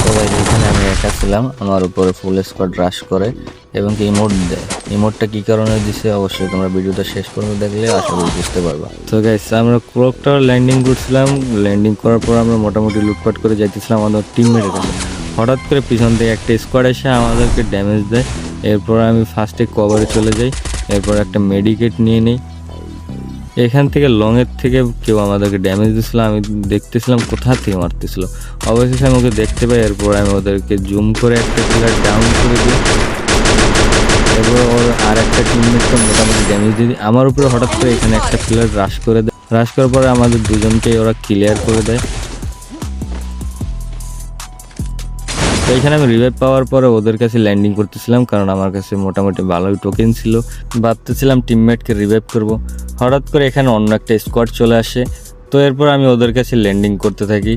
তো গাইস এখানে আমি একা ছিলাম, আমার উপরে ফুল স্কোয়াড রাশ করে এবং কি ইমোট দেয়। ইমোটটা কি কারণে দিছে অবশ্যই তোমরা ভিডিওটা শেষ পর্যন্ত দেখলে আশা করি বুঝতে পারবা। তো গাইস আমরা ক্লক টাওয়ার ল্যান্ডিং করছিলাম, ল্যান্ডিং করার পর আমরা মোটামুটি লুটপাট করে যাইতেছিলাম আমাদের টিমমেটের কাছে। হঠাৎ করে পিছন থেকে একটা স্কোয়াড এসে আমাদেরকে ড্যামেজ দেয়। এরপর আমি ফার্স্টে কভারে চলে যাই, এরপর একটা মেডিকেট নিয়ে নিই। এখান থেকে লংয়ের থেকে কেউ আমাদেরকে ড্যামেজ দিচ্ছিল, আমি দেখতেছিলাম কোথা থেকে মারতেছিল। অবশেষে আমি ওকে দেখতে পাই, এরপর আমি ওদেরকে জুম করে একটা প্লেয়ার ডাউন করে দিই। এরপর ওর আর একটা টিমমেটকে মোটামুটি ড্যামেজ দিয়ে দিই। আমার উপরে হঠাৎ করে এখানে একটা প্লেয়ার রাশ করে দেয়, রাশ করার পরে আমাদের দুজনকেই ওরা ক্লিয়ার করে দেয়। তো এখানে আমি রিভাইভ পাওয়ার পরে ওদের কাছে ল্যান্ডিং করতেছিলাম, কারণ আমার কাছে মোটামুটি ভালোই টোকেন ছিল। ভাবতেছিলাম টিমমেটকে রিভাইভ করব। হঠাৎ করে এখানে অন্য একটা স্কোয়াড চলে আসে। তো এরপর আমি ওদের কাছে ল্যান্ডিং করতে থাকি।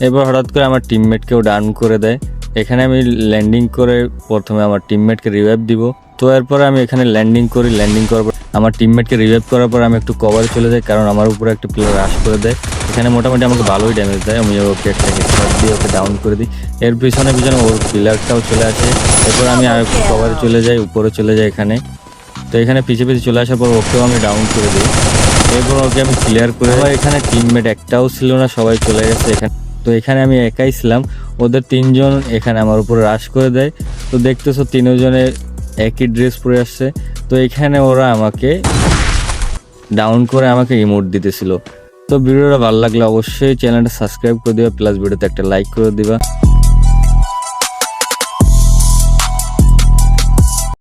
এরপর হঠাৎ করে আমার টিমমেটকেও ডাউন করে দেয়। এখানে আমি ল্যান্ডিং করে প্রথমে আমার টিমমেটকে রিভাইভ দিব। তো এরপরে আমি এখানে ল্যান্ডিং করি, ল্যান্ডিং করার পর আমার টিমমেটকে রিভাইভ করার পর আমি একটু কভারে চলে যাই, কারণ আমার উপরে একটা প্লেয়ার রাশ করে দেয়। এখানে মোটামুটি আমাকে ভালোই ড্যামেজ দেয়, আমি ওকে একটা হেডশট দিয়ে ওকে ডাউন করে দিই। এর পিছনে ওর প্লেয়ারটাও চলে আসে। এরপর আমি আর একটু কভারে চলে যাই, উপরে চলে যাই এখানে। তো এখানে পিছিয়ে পিছিয়ে চলে আসার পর ওকেও আমি ডাউন করে দিই। এরপর ওকে আমি ক্লিয়ার করে দেওয়া। এখানে টিমমেট একটাও ছিল না, সবাই চলে গেছে এখানে। তো এখানে আমি একাই ছিলাম, ওদের তিনজন এখানে আমার উপরে রাশ করে দেয়। তো দেখতেছো তিনজনে একই ড্রেস পরে আসছে। তো এখানে ওরা আমাকে ডাউন করে আমাকে ইমোট দিতেছিল। তো ভিডিওটা ভালো লাগলে অবশ্যই চ্যানেলটা সাবস্ক্রাইব করে দিবা, প্লাস ভিডিওতে একটা লাইক করে দিবা।